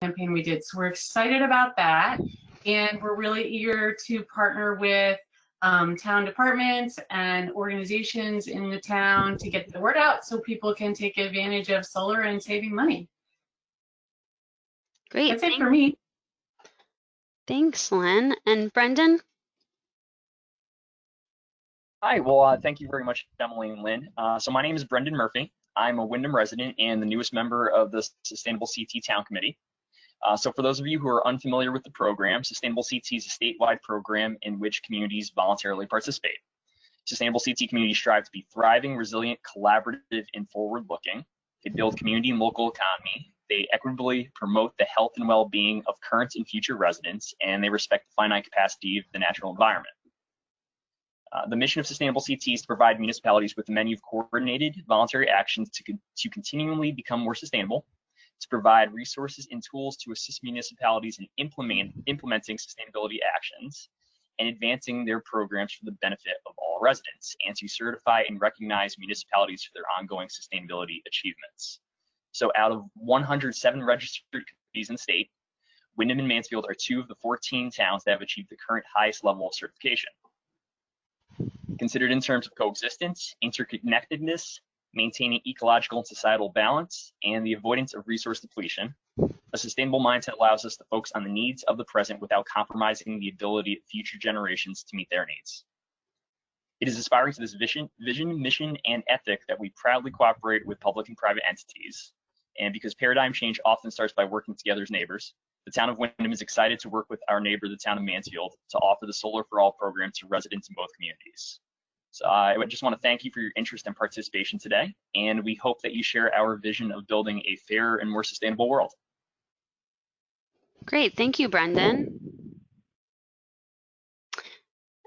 campaign we did. So we're excited about that. And we're really eager to partner with town departments and organizations in the town to get the word out so people can take advantage of solar and saving money. Great. That's it for me. Thanks, Lynn. And Brendan? Hi, well, thank you very much, Emily and Lynn. So my name is Brendan Murphy. I'm a Windham resident and the newest member of the Sustainable CT Town Committee. So for those of you who are unfamiliar with the program, Sustainable CT is a statewide program in which communities voluntarily participate. Sustainable CT communities strive to be thriving, resilient, collaborative, and forward-looking. They build community and local economy. They equitably promote the health and well-being of current and future residents, and they respect the finite capacity of the natural environment. The mission of Sustainable CT is to provide municipalities with a menu of coordinated voluntary actions to continually become more sustainable, to provide resources and tools to assist municipalities in implementing sustainability actions and advancing their programs for the benefit of all residents, and to certify and recognize municipalities for their ongoing sustainability achievements. So out of 107 registered communities in the state, Windham and Mansfield are 2 of the 14 towns that have achieved the current highest level of certification. Considered in terms of coexistence, interconnectedness, maintaining ecological and societal balance, and the avoidance of resource depletion, a sustainable mindset allows us to focus on the needs of the present without compromising the ability of future generations to meet their needs. It is aspiring to this vision, mission, and ethic that we proudly cooperate with public and private entities. And because paradigm change often starts by working together as neighbors, the town of Windham is excited to work with our neighbor, the town of Mansfield, to offer the Solar for All program to residents in both communities. So I just want to thank you for your interest and participation today, and we hope that you share our vision of building a fairer and more sustainable world. Great, thank you, Brendan.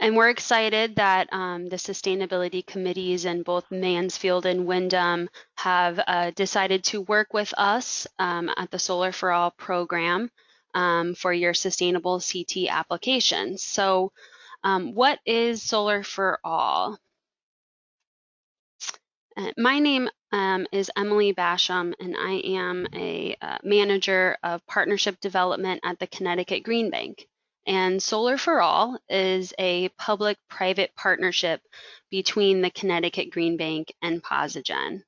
And we're excited that the sustainability committees in both Mansfield and Windham have decided to work with us at the Solar for All program for your sustainable CT applications. So what is Solar for All? My name is Emily Basham, and I am a manager of partnership development at the Connecticut Green Bank. And Solar for All is a public-private partnership between the Connecticut Green Bank and PosiGen.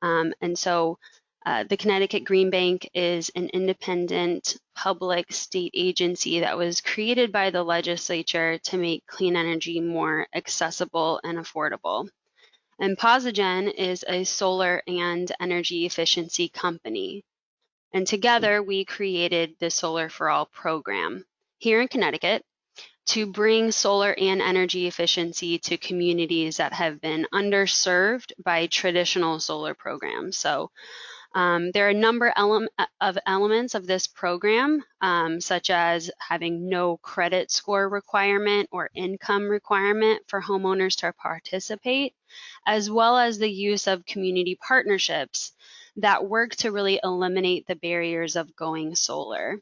And so the Connecticut Green Bank is an independent public state agency that was created by the legislature to make clean energy more accessible and affordable. And PosiGen is a solar and energy efficiency company. And together we created the Solar for All program here in Connecticut to bring solar and energy efficiency to communities that have been underserved by traditional solar programs. So there are a number of elements of this program, such as having no credit score requirement or income requirement for homeowners to participate, as well as the use of community partnerships that work to really eliminate the barriers of going solar.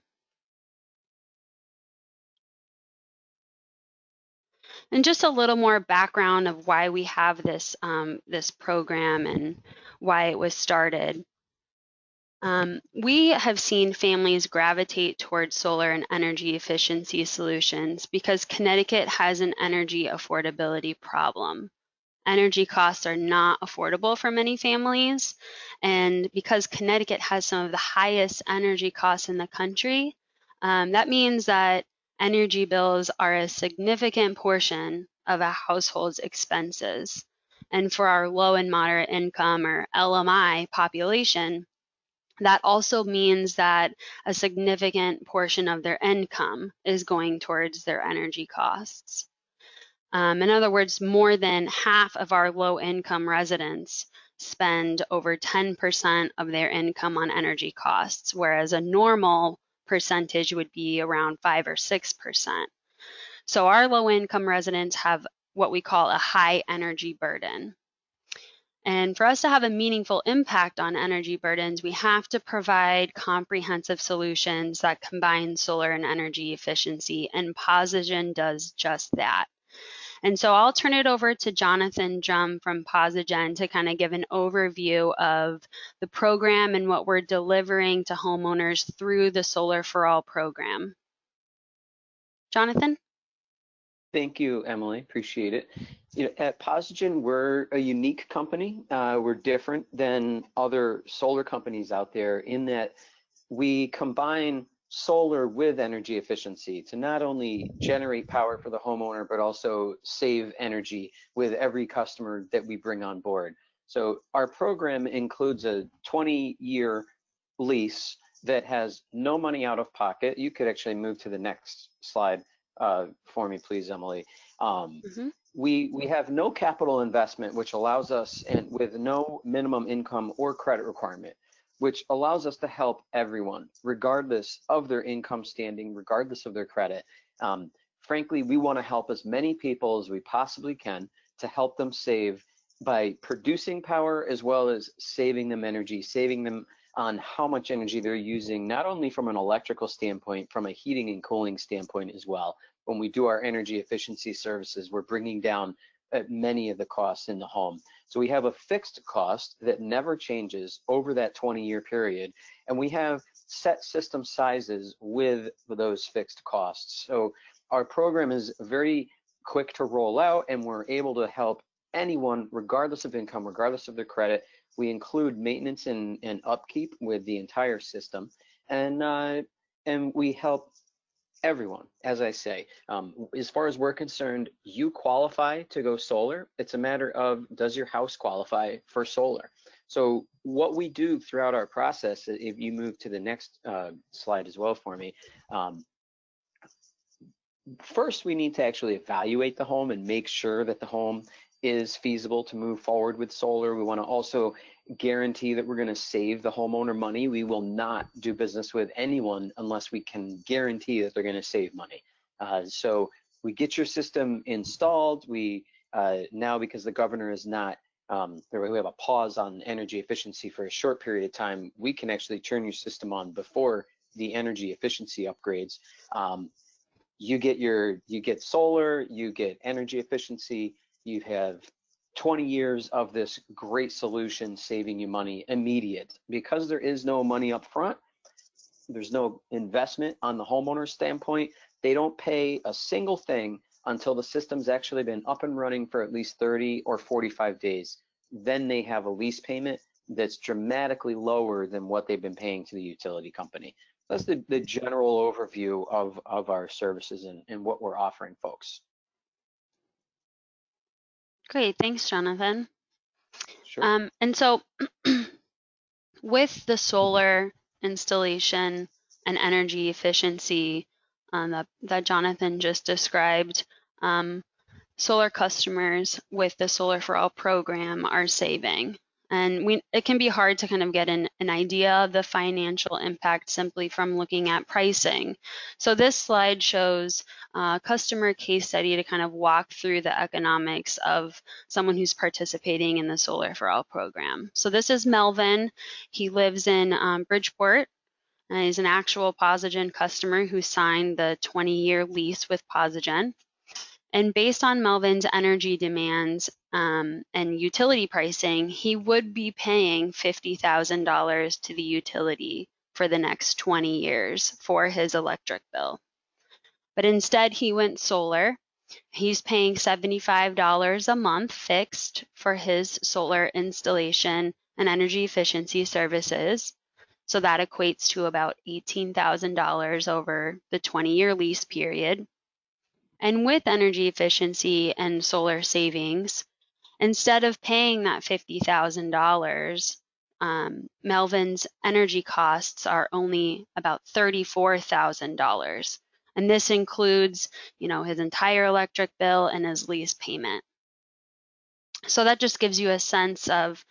And just a little more background of why we have this, this program and why it was started. We have seen families gravitate towards solar and energy efficiency solutions because Connecticut has an energy affordability problem. Energy costs are not affordable for many families, and because Connecticut has some of the highest energy costs in the country, that means that energy bills are a significant portion of a household's expenses. And for our low and moderate income, or LMI population, that also means that a significant portion of their income is going towards their energy costs. In other words, more than half of our low-income residents spend over 10% of their income on energy costs, whereas a normal percentage would be around 5 or 6%. So our low-income residents have what we call a high energy burden. And for us to have a meaningful impact on energy burdens, we have to provide comprehensive solutions that combine solar and energy efficiency, and PosiGen does just that. And so I'll turn it over to Jonathan Drum from PosiGen to kind of give an overview of the program and what we're delivering to homeowners through the Solar for All program. Jonathan? Thank you, Emily. Appreciate it. At PosiGen, we're a unique company. We're different than other solar companies out there in that we combine solar with energy efficiency to not only generate power for the homeowner, but also save energy with every customer that we bring on board. So our program includes a 20-year lease that has no money out of pocket. You could actually move to the next slide for me, please, Emily. We have no capital investment, which allows us, and with no minimum income or credit requirement, which allows us to help everyone, regardless of their income standing, regardless of their credit. Frankly, we want to help as many people as we possibly can to help them save by producing power as well as saving them energy, saving them on how much energy they're using, not only from an electrical standpoint, from a heating and cooling standpoint as well. When we do our energy efficiency services, we're bringing down many of the costs in the home. So we have a fixed cost that never changes over that 20-year period, and we have set system sizes with those fixed costs. So our program is very quick to roll out, and we're able to help anyone, regardless of income, regardless of their credit. We include maintenance and upkeep with the entire system, and we help everyone, as I say. As far as we're concerned, you qualify to go solar. It's a matter of, does your house qualify for solar? So what we do throughout our process, if you move to the next slide as well for me, first we need to actually evaluate the home and make sure that the home is feasible to move forward with solar. We want to also guarantee that we're going to save the homeowner money. We will not do business with anyone unless we can guarantee that they're going to save money. So we get your system installed. We now, because the governor is not, we have a pause on energy efficiency for a short period of time, we can actually turn your system on before the energy efficiency upgrades. You get solar, you get energy efficiency, you have 20 years of this great solution saving you money immediate. Because there is no money up front, there's no investment on the homeowner standpoint, they don't pay a single thing until the system's actually been up and running for at least 30 or 45 days. Then they have a lease payment that's dramatically lower than what they've been paying to the utility company. That's the general overview of our services and what we're offering folks. Great, thanks, Jonathan. Sure. And so with the solar installation and energy efficiency that Jonathan just described, solar customers with the Solar for All program are saving. And it can be hard to kind of get an idea of the financial impact simply from looking at pricing. So this slide shows a customer case study to kind of walk through the economics of someone who's participating in the Solar for All program. So this is Melvin. He lives in Bridgeport. And he's an actual PosiGen customer who signed the 20-year lease with PosiGen. And based on Melvin's energy demands and utility pricing, he would be paying $50,000 to the utility for the next 20 years for his electric bill. But instead, he went solar. He's paying $75 a month fixed for his solar installation and energy efficiency services. So that equates to about $18,000 over the 20-year lease period. And with energy efficiency and solar savings, instead of paying that $50,000, Melvin's energy costs are only about $34,000. And this includes, his entire electric bill and his lease payment. So that just gives you a sense of,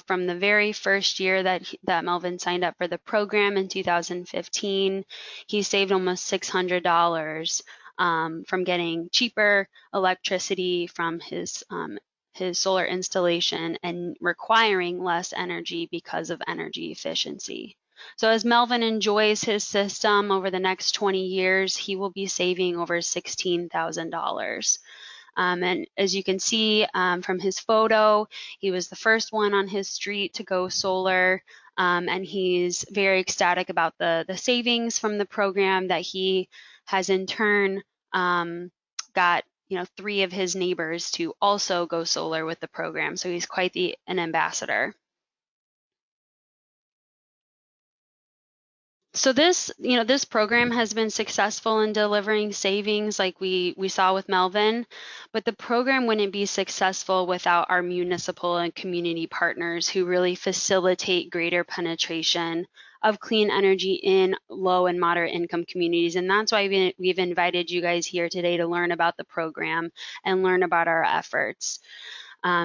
from the very first year that Melvin signed up for the program in 2015, he saved almost $600 from getting cheaper electricity from his solar installation and requiring less energy because of energy efficiency. So as Melvin enjoys his system over the next 20 years, he will be saving over $16,000. And as you can see from his photo, he was the first one on his street to go solar. And he's very ecstatic about the savings from the program that he has in turn got 3 of his neighbors to also go solar with the program. So he's quite an ambassador. So this program has been successful in delivering savings like we saw with Melvin, but the program wouldn't be successful without our municipal and community partners who really facilitate greater penetration of clean energy in low and moderate income communities. And that's why we've invited you guys here today to learn about the program and learn about our efforts.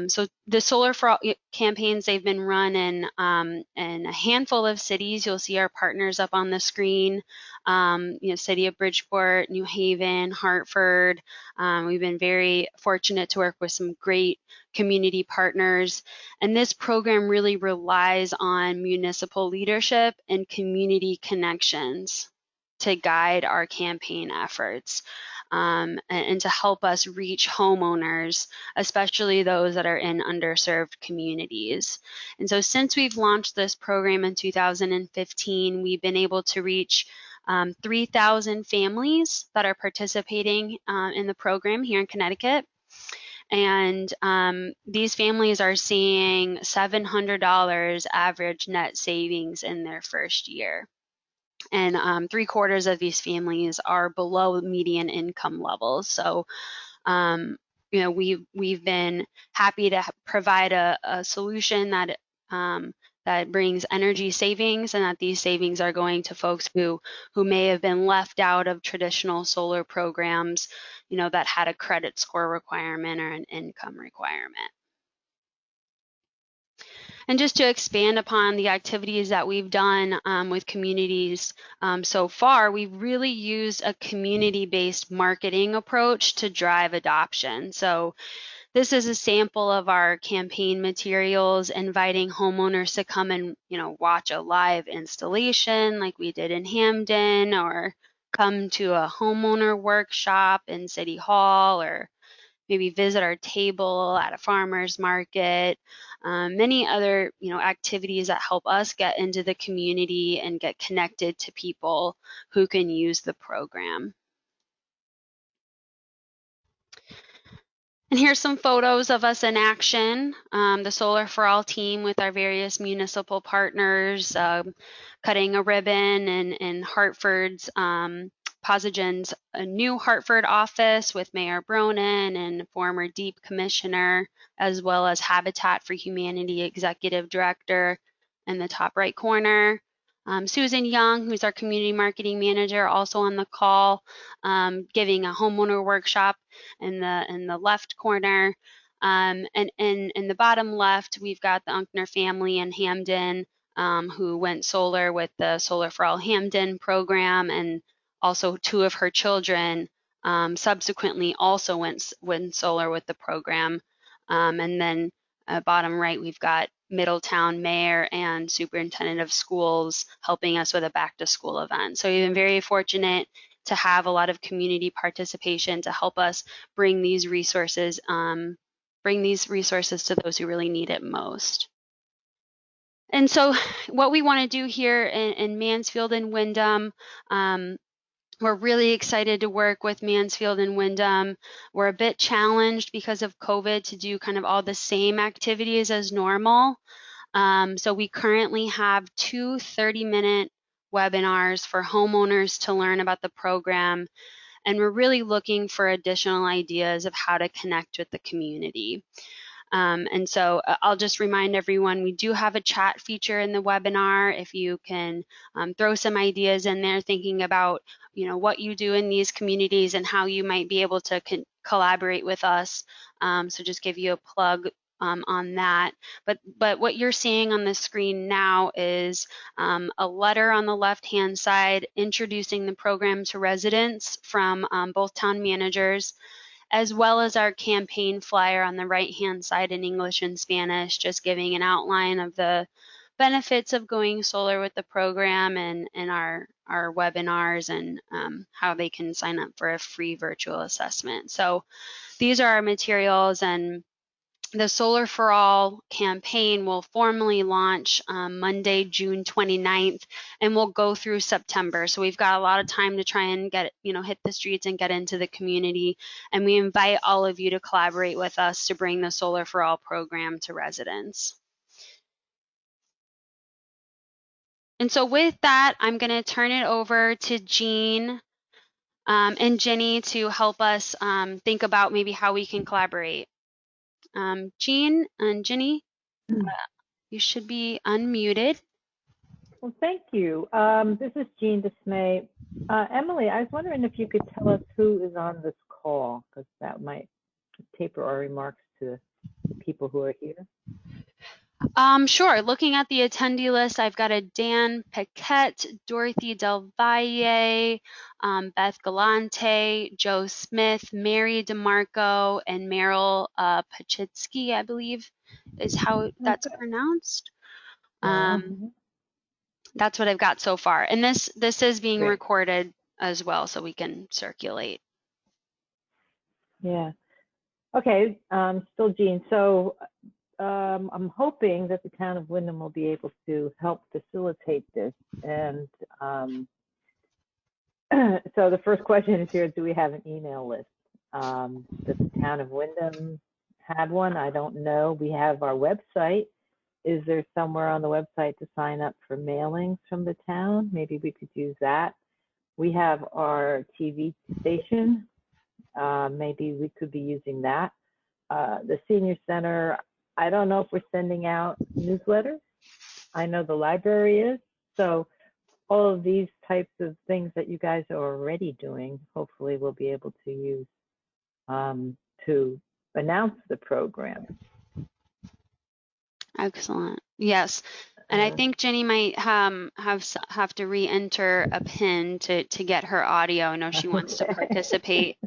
So the Solar for All campaigns, they've been run in a handful of cities. You'll see our partners up on the screen, City of Bridgeport, New Haven, Hartford. We've been very fortunate to work with some great community partners. And this program really relies on municipal leadership and community connections to guide our campaign efforts. And to help us reach homeowners, especially those that are in underserved communities. And so since we've launched this program in 2015, we've been able to reach 3,000 families that are participating in the program here in Connecticut. And these families are seeing $700 average net savings in their first year. And 3/4 of these families are below median income levels. So, we've been happy to provide a solution that that brings energy savings, and that these savings are going to folks who may have been left out of traditional solar programs, that had a credit score requirement or an income requirement. And just to expand upon the activities that we've done with communities so far, we've really used a community-based marketing approach to drive adoption. So this is a sample of our campaign materials, inviting homeowners to come and watch a live installation like we did in Hamden, or come to a homeowner workshop in City Hall, or maybe visit our table at a farmer's market, many other activities that help us get into the community and get connected to people who can use the program. And here's some photos of us in action, the Solar for All team with our various municipal partners, cutting a ribbon in Hartford's PosiGen's new Hartford office with Mayor Bronin and former DEEP Commissioner, as well as Habitat for Humanity Executive Director in the top right corner. Susan Young, who's our Community Marketing Manager, also on the call, giving a homeowner workshop in the left corner. And in the bottom left, we've got the Unkner family in Hamden, who went solar with the Solar for All Hamden program, and also 2 of her children subsequently also went solar with the program. And then bottom right, we've got Middletown Mayor and Superintendent of Schools helping us with a back to school event. So we've been very fortunate to have a lot of community participation to help us bring these resources to those who really need it most. And so what we want to do here in Mansfield and Windham, we're really excited to work with Mansfield and Windham. We're a bit challenged because of COVID to do kind of all the same activities as normal. So we currently have 2 30-minute webinars for homeowners to learn about the program. And we're really looking for additional ideas of how to connect with the community. And so I'll just remind everyone, we do have a chat feature in the webinar. If you can throw some ideas in there, thinking about what you do in these communities and how you might be able to collaborate with us. So just give you a plug on that. But what you're seeing on the screen now is a letter on the left-hand side introducing the program to residents from both town managers, as well as our campaign flyer on the right-hand side in English and Spanish, just giving an outline of the benefits of going solar with the program and our webinars and how they can sign up for a free virtual assessment. So these are our materials, and the Solar for All campaign will formally launch Monday, June 29th, and we'll go through September. So we've got a lot of time to try and get, hit the streets and get into the community. And we invite all of you to collaborate with us to bring the Solar for All program to residents. And so with that, I'm going to turn it over to Jean and Jenny to help us think about maybe how we can collaborate. Jean and Jenny, you should be unmuted. Well, thank you. This is Jean Dismay. Emily, I was wondering if you could tell us who is on this call, because that might taper our remarks to people who are here. Sure. Looking at the attendee list, I've got a Dan Paquette, Dorothy Del Valle, Beth Galante, Joe Smith, Mary DeMarco, and Meryl Pachitsky, I believe is how that's pronounced. That's what I've got so far. And this is being recorded as well, so we can circulate. Yeah. Okay. Still Jean. So I'm hoping that the town of Windham will be able to help facilitate this. And so the first question is here, do we have an email list? Does the town of Windham have one? I don't know. We have our website. Is there somewhere on the website to sign up for mailings from the town? Maybe we could use that. We have our TV station. Maybe we could be using that. The senior center, I don't know if we're sending out newsletters. I know the library is. So all of these types of things that you guys are already doing, hopefully we'll be able to use to announce the program. Excellent. Yes. And I think Jenny might have to re-enter a pin to get her audio. I know she wants to participate.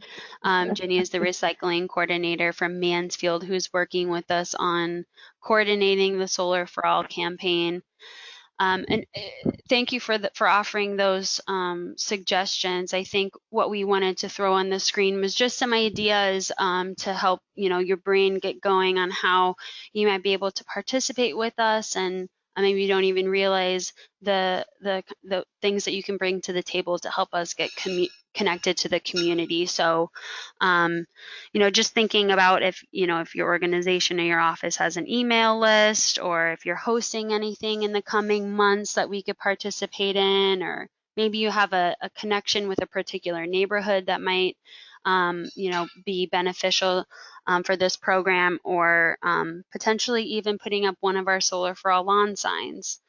Jenny is the recycling coordinator from Mansfield, who's working with us on coordinating the Solar for All campaign. And thank you for offering those suggestions. I think what we wanted to throw on the screen was just some ideas to help your brain get going on how you might be able to participate with us, and maybe you don't even realize the things that you can bring to the table to help us get connected to the community. So, just thinking about if your organization or your office has an email list, or if you're hosting anything in the coming months that we could participate in, or maybe you have a connection with a particular neighborhood that might, be beneficial for this program, or potentially even putting up one of our Solar for All lawn signs.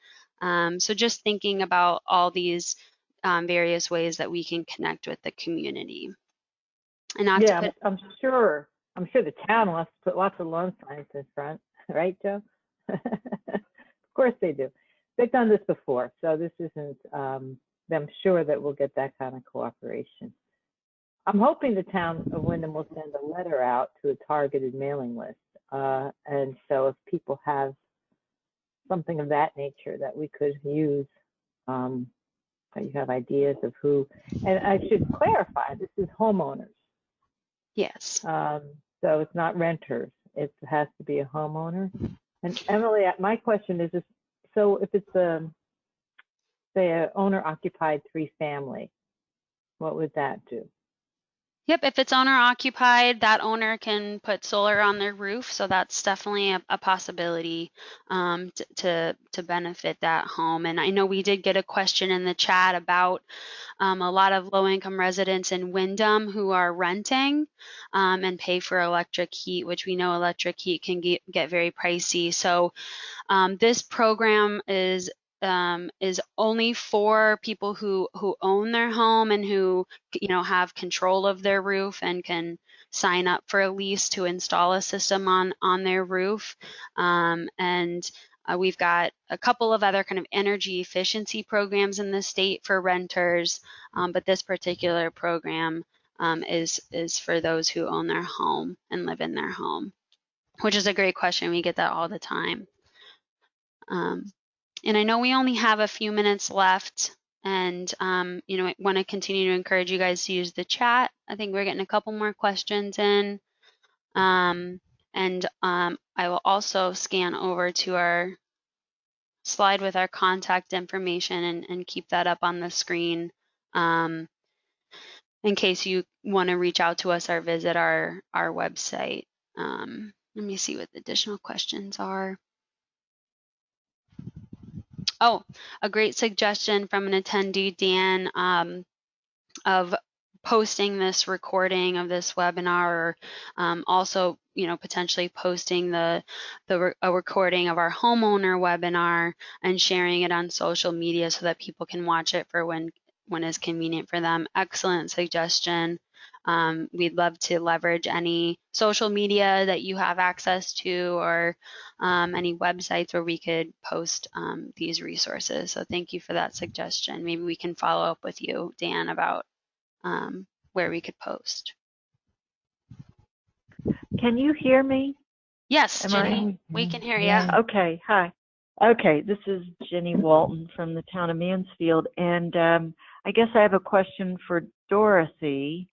So just thinking about all these various ways that we can connect with the community. And I'm sure the town wants to put lots of lawn signs in front, right, Joe? Of course they do. They've done this before, so this isn't. I'm sure that we'll get that kind of cooperation. I'm hoping the town of Windham will send a letter out to a targeted mailing list, and so if people have something of that nature that we could use, you have ideas of who, and I should clarify, this is homeowners. Yes. So it's not renters. It has to be a homeowner. And Emily, my question is, so if it's say an owner-occupied 3-family, what would that do? Yep, if it's owner occupied, that owner can put solar on their roof. So that's definitely a possibility to benefit that home. And I know we did get a question in the chat about a lot of low-income residents in Windham who are renting and pay for electric heat, which we know electric heat can get very pricey. So this program is only for people who own their home and who have control of their roof and can sign up for a lease to install a system on their roof. And we've got a couple of other kind of energy efficiency programs in the state for renters, but this particular program is for those who own their home and live in their home, which is a great question. We get that all the time. And I know we only have a few minutes left, and you know, I want to continue to encourage you guys to use the chat. I think we're getting a couple more questions in. I will also scan over to our slide with our contact information and keep that up on the screen in case you want to reach out to us or visit our website. Let me see what the additional questions are. Oh, a great suggestion from an attendee, Dan, of posting this recording of this webinar, or also, you know, potentially posting a recording of our homeowner webinar and sharing it on social media so that people can watch it for when is convenient for them. Excellent suggestion. We'd love to leverage any social media that you have access to, or any websites where we could post these resources. So thank you for that suggestion. Maybe we can follow up with you, Dan, about where we could post. Can you hear me? Yes, Ginny, we can hear you. Okay, hi. Okay, this is Ginny Walton from the town of Mansfield, and I guess I have a question for Dorothy.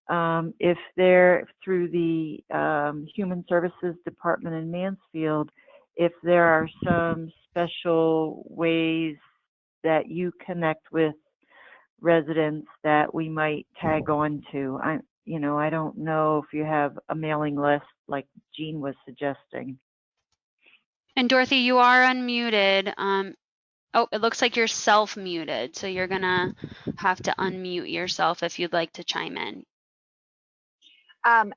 If they're through the Human Services Department in Mansfield, if there are some special ways that you connect with residents that we might tag on to. I don't know if you have a mailing list like Jean was suggesting. And Dorothy, you are unmuted. Oh, it looks like you're self-muted, so you're gonna have to unmute yourself if you'd like to chime in.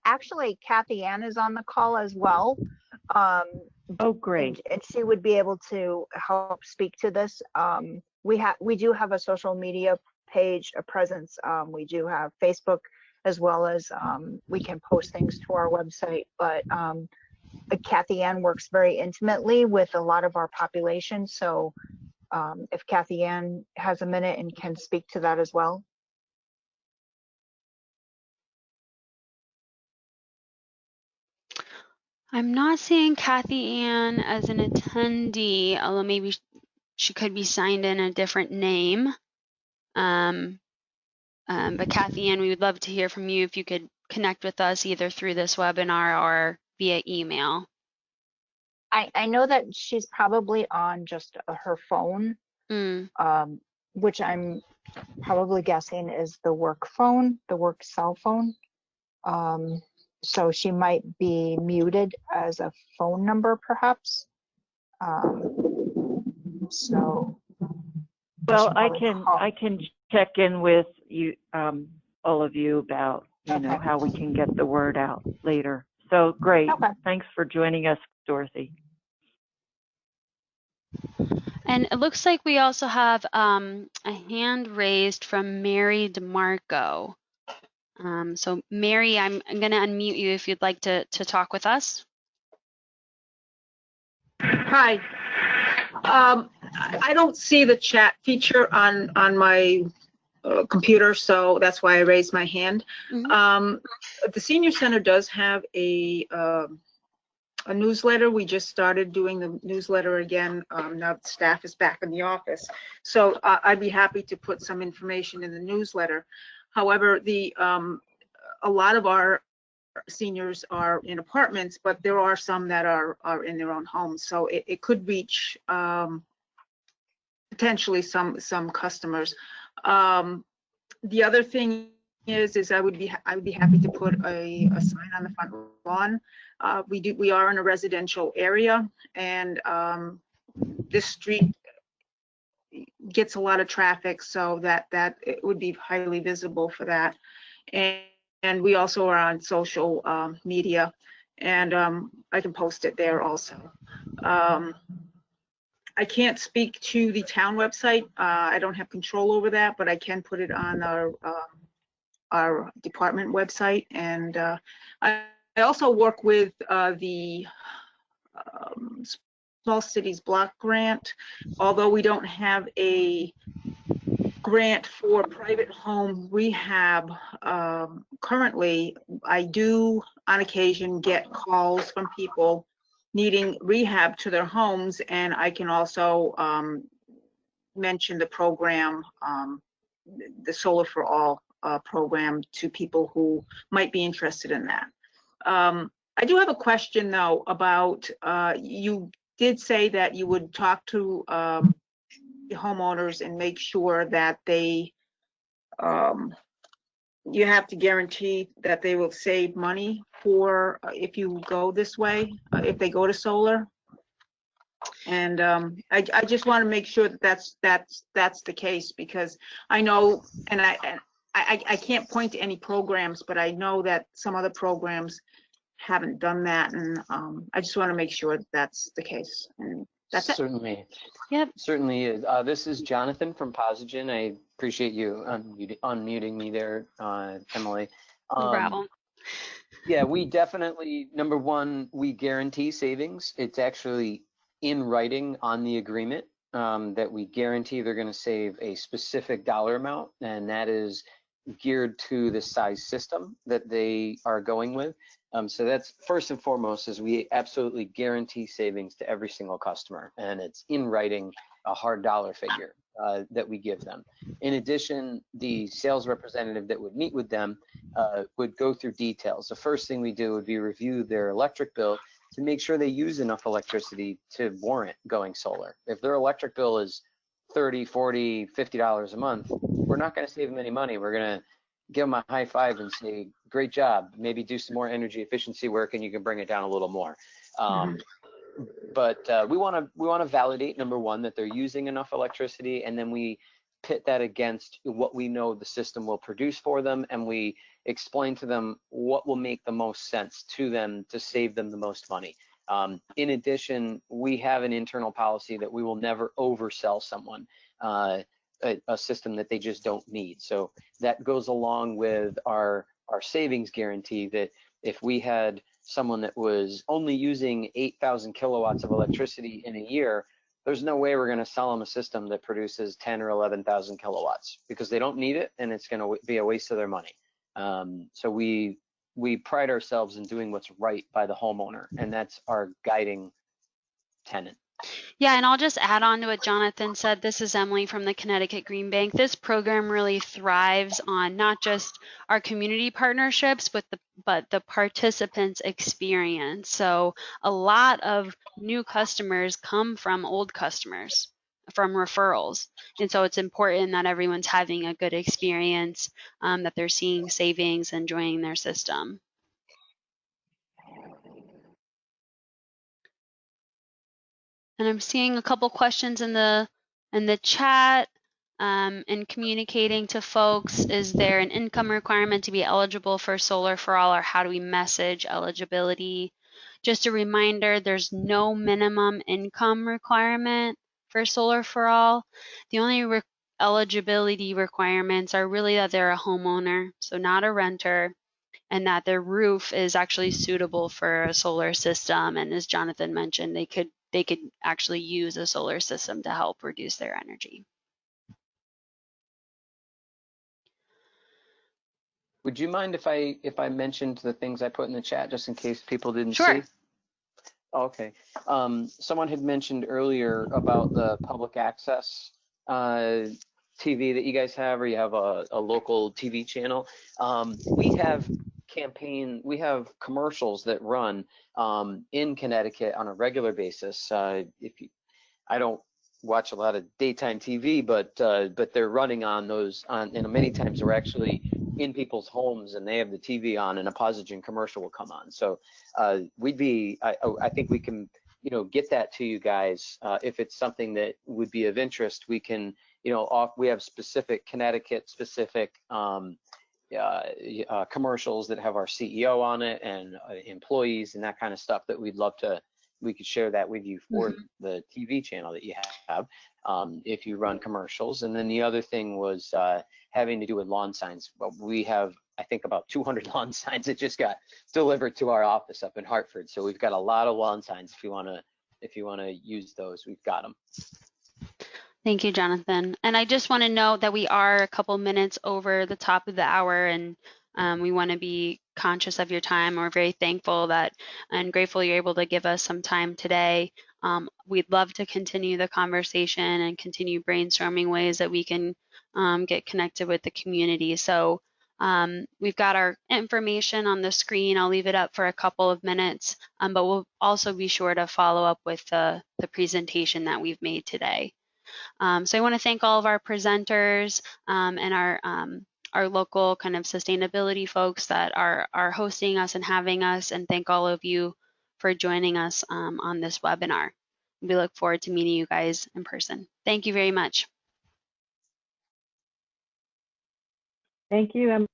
Actually, Kathy Ann is on the call as well. Oh, great. And she would be able to help speak to this. We do have a social media page, a presence. We do have Facebook, as well as we can post things to our website. But Kathy Ann works very intimately with a lot of our population. So if Kathy Ann has a minute and can speak to that as well. I'm not seeing Kathy Ann as an attendee, although maybe she could be signed in a different name. But Kathy Ann, we would love to hear from you if you could connect with us either through this webinar or via email. I know that she's probably on just her phone, which I'm probably guessing is the work phone, the work cell phone. So she might be muted as a phone number, perhaps. Well, I can check in with you, all of you, about how we can get the word out later. So great. Okay. Thanks for joining us, Dorothy. And it looks like we also have a hand raised from Mary DeMarco. So Mary, I'm going to unmute you if you'd like to talk with us. Hi. I don't see the chat feature on my computer, so that's why I raised my hand. The Senior Center does have a newsletter. We just started doing the newsletter again. Now the staff is back in the office, so I'd be happy to put some information in the newsletter. However, a lot of our seniors are in apartments, but there are some that are in their own homes, so it could reach potentially some customers. The other thing is I would be happy to put a sign on the front lawn. We are in a residential area, and this street gets a lot of traffic, so that it would be highly visible for that. And we also are on social media, and I can post it there also. I can't speak to the town website. I don't have control over that, but I can put it on our department website. And I also work with the Small Cities Block Grant. Although we don't have a grant for private home rehab currently, I do on occasion get calls from people needing rehab to their homes. And I can also mention the program, the Solar for All program, to people who might be interested in that. I do have a question though about, you did say that you would talk to the homeowners and make sure that they, you have to guarantee that they will save money for if you go this way, if they go to solar. And I just want to make sure that that's the case, because I know, and I can't point to any programs, but I know that some other programs haven't done that, and I just want to make sure that that's the case. And that's it. Certainly. Yep. Certainly is. This is Jonathan from PosiGen. I appreciate you unmuting me there, Emily. No problem. Yeah, we definitely, number one, we guarantee savings. It's actually in writing on the agreement that we guarantee they're going to save a specific dollar amount, and that is geared to the size system that they are going with. So that's first and foremost, is we absolutely guarantee savings to every single customer, and it's in writing, a hard dollar figure that we give them. In addition, the sales representative that would meet with them would go through details. The first thing we do would be review their electric bill to make sure they use enough electricity to warrant going solar. If their electric bill is $30, $40, $50 a month, we're not going to save them any money. We're going to give them a high five and say, great job, maybe do some more energy efficiency work and you can bring it down a little more. But we want to validate, number one, that they're using enough electricity, and then we pit that against what we know the system will produce for them, and we explain to them what will make the most sense to them to save them the most money. In addition, we have an internal policy that we will never oversell someone a system that they just don't need. So that goes along with our savings guarantee, that if we had someone that was only using 8,000 kilowatts of electricity in a year, there's no way we're going to sell them a system that produces 10 or 11,000 kilowatts, because they don't need it and it's going to be a waste of their money. So we pride ourselves in doing what's right by the homeowner, and that's our guiding tenet. Yeah, and I'll just add on to what Jonathan said. This is Emily from the Connecticut Green Bank. This program really thrives on not just our community partnerships, but the participants' experience. So a lot of new customers come from old customers, from referrals. And so it's important that everyone's having a good experience, that they're seeing savings, enjoying their system. And I'm seeing a couple questions in the chat, and communicating to folks. Is there an income requirement to be eligible for Solar for All, or how do we message eligibility? Just a reminder, there's no minimum income requirement for Solar for All. The only eligibility requirements are really that they're a homeowner, so not a renter, and that their roof is actually suitable for a solar system. And as Jonathan mentioned, they could actually use a solar system to help reduce their energy. Would you mind if I mentioned the things I put in the chat, just in case people didn't Sure. see? Okay. Someone had mentioned earlier about the public access TV that you guys have, or you have a local TV channel. We have commercials that run in Connecticut on a regular basis. I don't watch a lot of daytime TV, but they're running on those. And many times we're actually in people's homes and they have the TV on, and a PosiGen commercial will come on. So I think we can, get that to you guys if it's something that would be of interest. We can, we have specific Connecticut specific commercials that have our CEO on it and employees and that kind of stuff that we could share that with you for the TV channel that you have if you run commercials. And then the other thing was having to do with lawn signs. Well, we have, I think, about 200 lawn signs that just got delivered to our office up in Hartford. So we've got a lot of lawn signs. If you want to use those, we've got them. Thank you, Jonathan. And I just want to note that we are a couple minutes over the top of the hour, and We want to be conscious of your time. We're very thankful that and grateful you're able to give us some time today. We'd love to continue the conversation and continue brainstorming ways that we can get connected with the community. So we've got our information on the screen. I'll leave it up for a couple of minutes, but we'll also be sure to follow up with the presentation that we've made today. So I want to thank all of our presenters and our local kind of sustainability folks that are hosting us and having us, and thank all of you for joining us on this webinar. We look forward to meeting you guys in person. Thank you very much. Thank you,